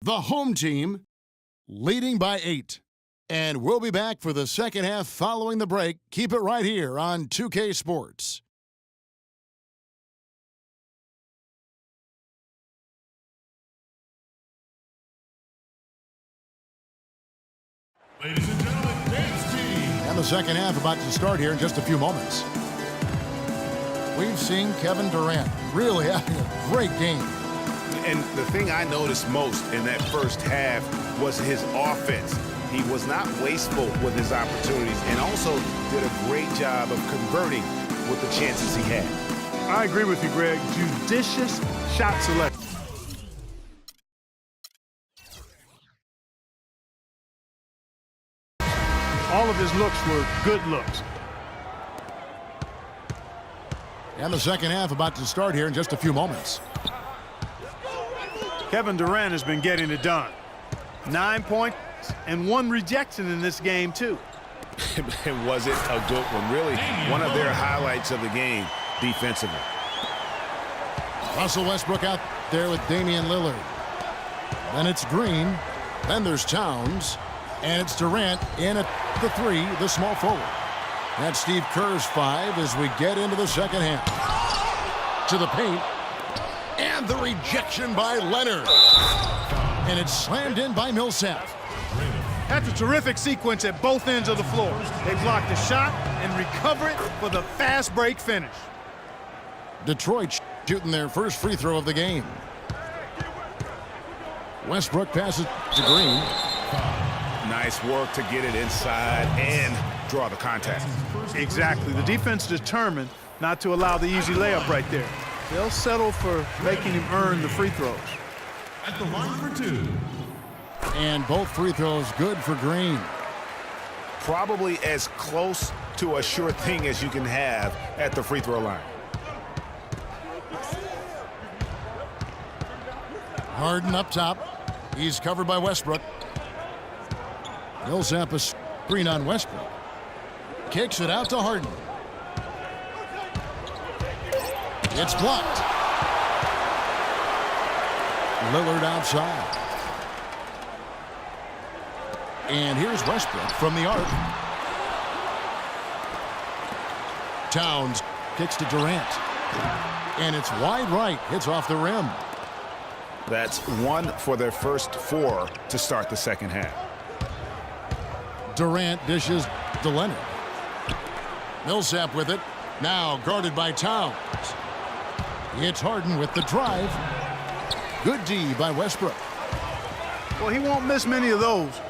The home team leading by 8. And we'll be back for the second half following the break. Keep it right here on 2K Sports. Ladies and gentlemen, dance team. And the second half about to start here in just a few moments. We've seen Kevin Durant really having a great game. And the thing I noticed most in that first half was his offense. He was not wasteful with his opportunities and also did a great job of converting with the chances he had. I agree with you, Greg. Judicious shot selection. All of his looks were good looks. And the second half about to start here in just a few moments. Kevin Durant has been getting it done. 9 points and 1 rejection in this game, too. And was it a good one? Really, one of their highlights of the game defensively. Russell Westbrook out there with Damian Lillard. Then it's Green. Then there's Towns. And it's Durant in at the 3, the small forward. That's Steve Kerr's 5 as we get into the second half. To the paint. And the rejection by Leonard. And it's slammed in by Millsap. That's a terrific sequence at both ends of the floor. They block the shot and recover it for the fast break finish. Detroit shooting their first free throw of the game. Westbrook passes to Green. Nice work to get it inside and draw the contact. Exactly. The defense determined not to allow the easy layup right there. They'll settle for making him earn the free throws. At the line for 2. And both free throws good for Green. Probably as close to a sure thing as you can have at the free throw line. Harden up top. He's covered by Westbrook. Millsap a screen on Westbrook. Kicks it out to Harden. It's blocked. Lillard outside. And here's Westbrook from the arc. Towns kicks to Durant. And it's wide right. Hits off the rim. That's 1 for their first 4 to start the second half. Durant dishes to Leonard. Millsap with it. Now guarded by Towns. It's Harden with the drive. Good D by Westbrook. Well, he won't miss many of those,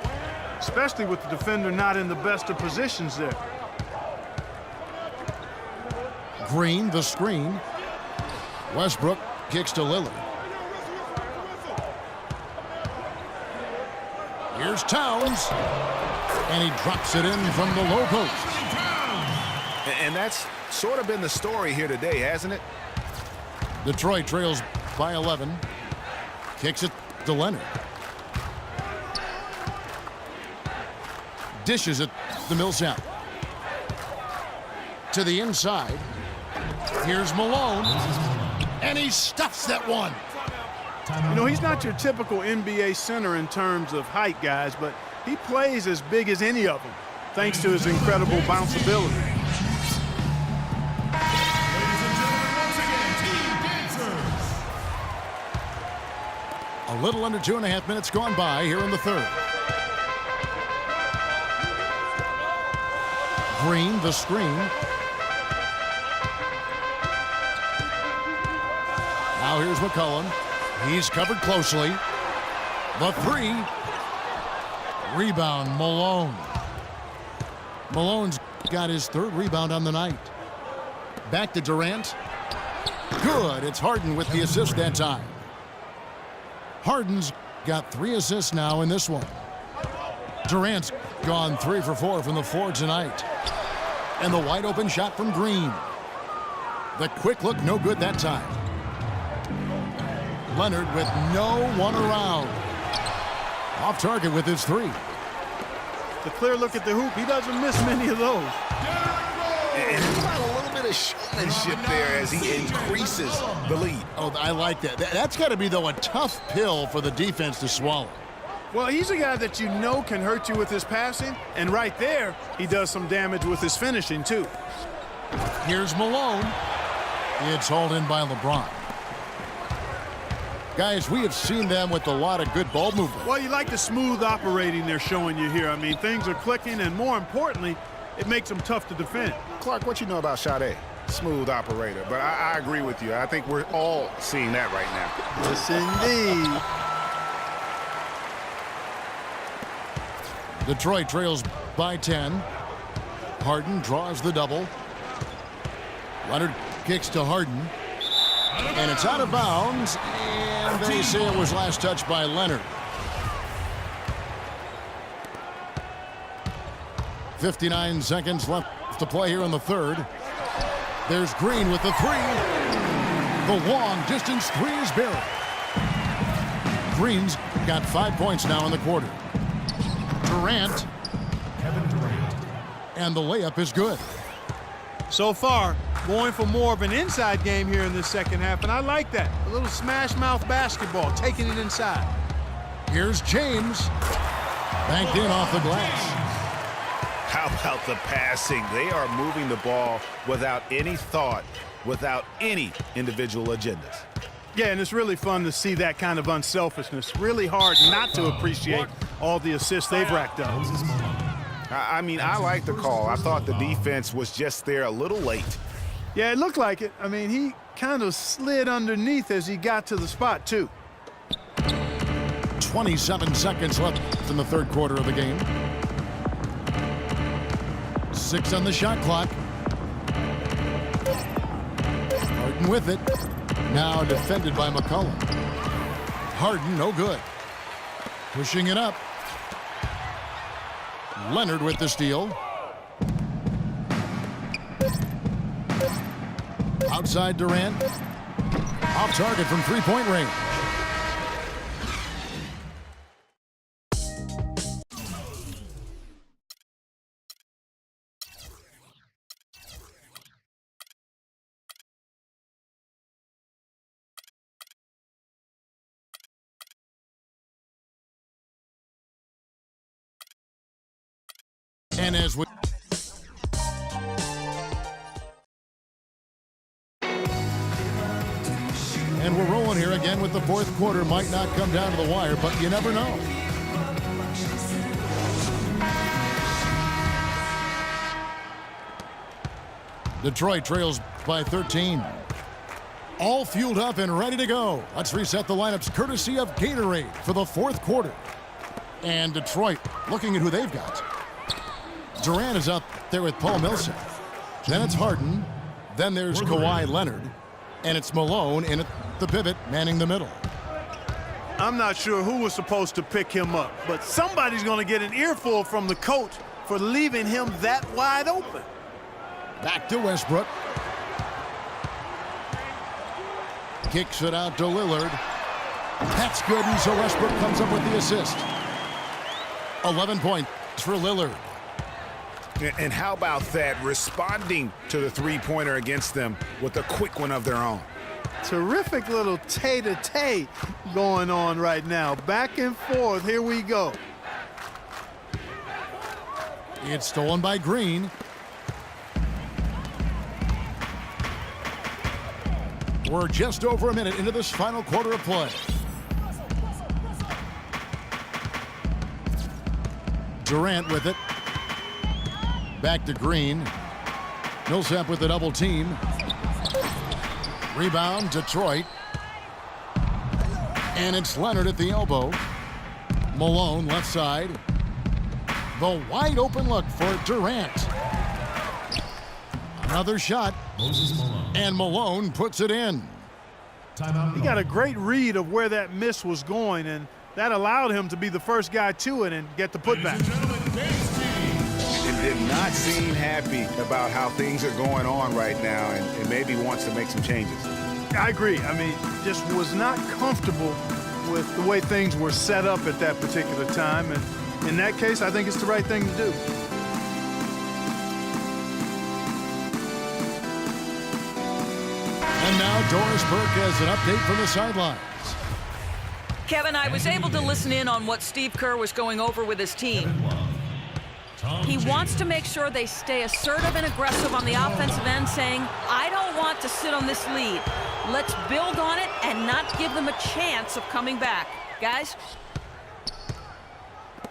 especially with the defender not in the best of positions there. Green, the screen. Westbrook kicks to Lillard. Here's Towns. And he drops it in from the low post. And that's sort of been the story here today, hasn't it? Detroit trails by 11. Kicks it to Leonard. Dishes it to Millsap. To the inside. Here's Malone. And he stuffs that one. You know, he's not your typical NBA center in terms of height, guys, but he plays as big as any of them, thanks to his incredible bounceability. Ladies and gentlemen, once again, Team Dancers. A little under 2.5 minutes gone by here in the third. Green, the screen. Now here's McCollum. He's covered closely. The 3. Rebound, Malone. Malone's got his 3rd rebound on the night. Back to Durant. Good. It's Harden with the assist that time. Harden's got 3 assists now in this one. Durant's gone 3 for 4 from the floor tonight. And the wide open shot from Green. The quick look, no good that time. Leonard with no one around. Off target with his 3. The clear look at the hoop, he doesn't miss many of those. And it's not a little bit of showmanship there as he increases the lead. Oh, I like that. That's got to be, though, a tough pill for the defense to swallow. Well, he's a guy that you know can hurt you with his passing, and right there, he does some damage with his finishing, too. Here's Malone. It's hauled in by LeBron. Guys, we have seen them with a lot of good ball movement. Well, you like the smooth operating they're showing you here. I mean, things are clicking, and more importantly, it makes them tough to defend. Clark, what you know about Sade? Smooth operator, but I agree with you. I think we're all seeing that right now. Yes, indeed. Detroit trails by 10. Harden draws the double. Leonard kicks to Harden. And it's out of bounds. And they say it was last touched by Leonard. 59 seconds left to play here in the third. There's Green with the three. The long distance three is buried. Green's got 5 points now in the quarter. Durant. Kevin Durant. And the layup is good. So far, going for more of an inside game here in this second half, and I like that. A little smash-mouth basketball, taking it inside. Here's James. Banked in off the glass. How about the passing? They are moving the ball without any thought, without any individual agendas. Yeah, and it's really fun to see that kind of unselfishness. Really hard not to appreciate all the assists they've racked up. I mean, I like the call. I thought the defense was just there a little late. Yeah, it looked like it. I mean, he kind of slid underneath as he got to the spot, too. 27 seconds left in the third quarter of the game. 6 on the shot clock. Harden with it. Now defended by McCollum. Harden, no good. Pushing it up. Leonard with the steal. Outside Durant. Off target from three-point range. And as we and we're rolling here again with the fourth quarter. Might not come down to the wire, but you never know. Detroit trails by 13. All fueled up and ready to go. Let's reset the lineups courtesy of Gatorade for the fourth quarter. And Detroit looking at who they've got. Durant is up there with Paul Millsap. Then it's Harden. Then there's Kawhi Leonard. And it's Malone in at the pivot, manning the middle. I'm not sure who was supposed to pick him up, but somebody's going to get an earful from the coach for leaving him that wide open. Back to Westbrook. Kicks it out to Lillard. That's good, and so Westbrook comes up with the assist. 11 points for Lillard. And how about that, responding to the three-pointer against them with a quick one of their own. Terrific little tay-to-tay going on right now. Back and forth. Here we go. It's stolen by Green. We're just over a minute into this final quarter of play. Durant with it. Back to Green. Millsap with the double team. Rebound, Detroit. And it's Leonard at the elbow. Malone left side. The wide open look for Durant. Another shot. And Malone puts it in. He got a great read of where that miss was going, and that allowed him to be the first guy to it and get the putback. And did not seem happy about how things are going on right now, and maybe wants to make some changes. I agree. I mean, just was not comfortable with the way things were set up at that particular time, and in that case, I think it's the right thing to do. And now Doris Burke has an update from the sidelines. Kevin, I was able to listen in on what Steve Kerr was going over with his team. He wants to make sure they stay assertive and aggressive on the offensive end, saying, I don't want to sit on this lead. Let's build on it and not give them a chance of coming back. Guys?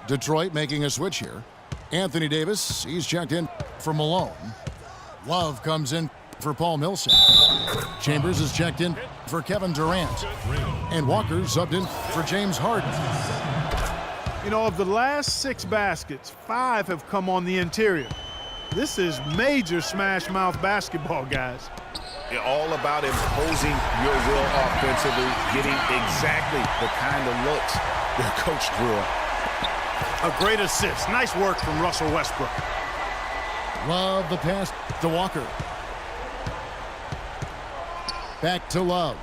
Detroit making a switch here. Anthony Davis, he's checked in for Malone. Love comes in for Paul Millsap. Chambers is checked in for Kevin Durant. And Walker subbed in for James Harden. You know, of the last 6 baskets, 5 have come on the interior. This is major smash mouth basketball, guys. All about imposing your will offensively, getting exactly the kind of looks their coach drew up. A great assist. Nice work from Russell Westbrook. Love the pass to Walker. Back to Love.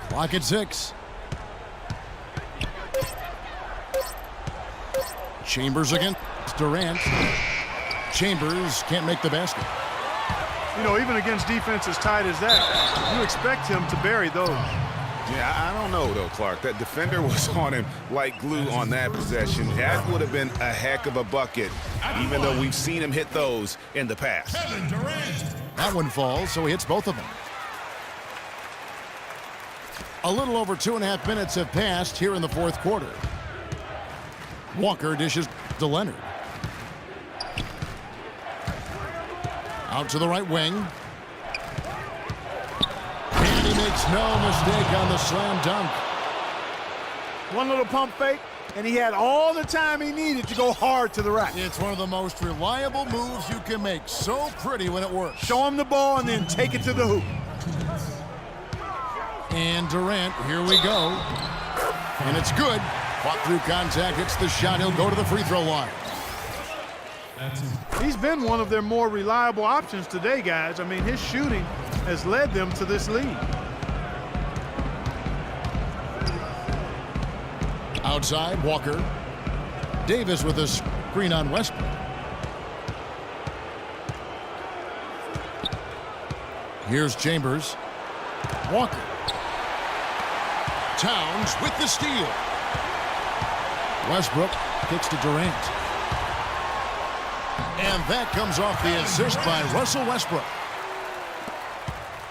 Clock at 6. Chambers against Durant. Chambers can't make the basket. You know, even against defense as tight as that, you expect him to bury those. Yeah, I don't know, though, Clark. That defender was on him like glue on that possession. That would have been a heck of a bucket, even though we've seen him hit those in the past. Kevin Durant. That one falls, so he hits both of them. A little over 2.5 minutes have passed here in the fourth quarter. Walker dishes to Leonard. Out to the right wing. And he makes no mistake on the slam dunk. One little pump fake, and he had all the time he needed to go hard to the rack. It's one of the most reliable moves you can make. So pretty when it works. Show him the ball and then take it to the hoop. And Durant, here we go. And it's good. Fought through contact, hits the shot. He'll go to the free throw line. He's been one of their more reliable options today, guys. I mean, his shooting has led them to this lead. Outside, Walker. Davis with a screen on Westbrook. Here's Chambers. Walker. Towns with the steal. Westbrook kicks to Durant. And that comes off the assist by Russell Westbrook.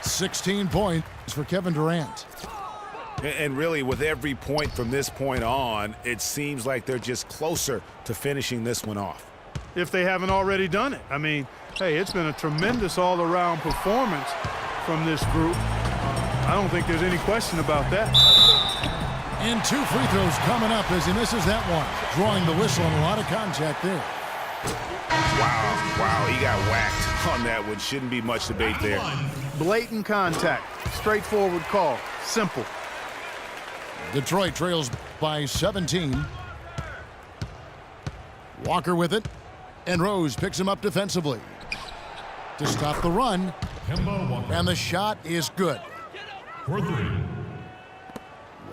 16 points for Kevin Durant. And really, with every point from this point on, it seems like they're just closer to finishing this one off. If they haven't already done it. I mean, hey, it's been a tremendous all-around performance from this group. I don't think there's any question about that. And 2 free throws coming up as he misses that one. Drawing the whistle and a lot of contact there. Wow, he got whacked on that one. Shouldn't be much debate there. Blatant contact. Straightforward call. Simple. Detroit trails by 17. Walker with it. And Rose picks him up defensively. To stop the run. Kemba Walker. And the shot is good. For 3.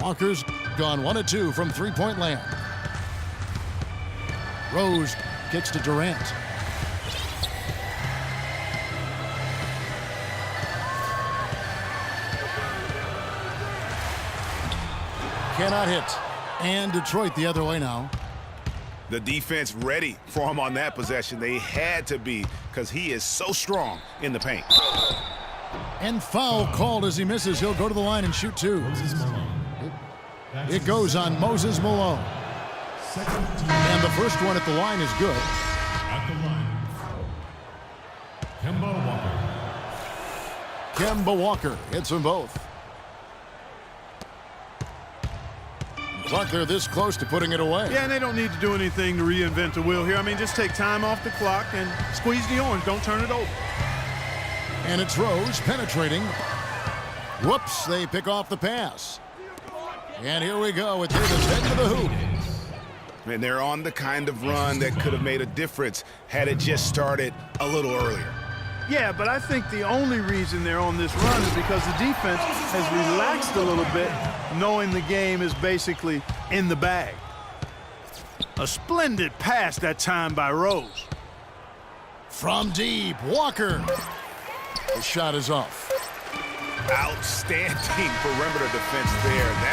Walker's gone 1 of 2 from three-point land. Rose kicks to Durant. Cannot hit. And Detroit the other way now. The defense ready for him on that possession. They had to be, because he is so strong in the paint. And foul called as he misses. He'll go to the line and shoot 2. It goes on Moses Malone. And the first one at the line is good. At the line. Kemba Walker. Kemba Walker hits them both. Clark, they're this close to putting it away. Yeah, and they don't need to do anything to reinvent the wheel here. I mean, just take time off the clock and squeeze the orange. Don't turn it over. And it's Rose penetrating. Whoops, they pick off the pass. And here we go with Davis heading to the hoop. And they're on the kind of run that could have made a difference had it just started a little earlier. Yeah, but I think the only reason they're on this run is because the defense has relaxed a little bit, knowing the game is basically in the bag. A splendid pass that time by Rose. From deep, Walker. The shot is off. Outstanding perimeter defense there.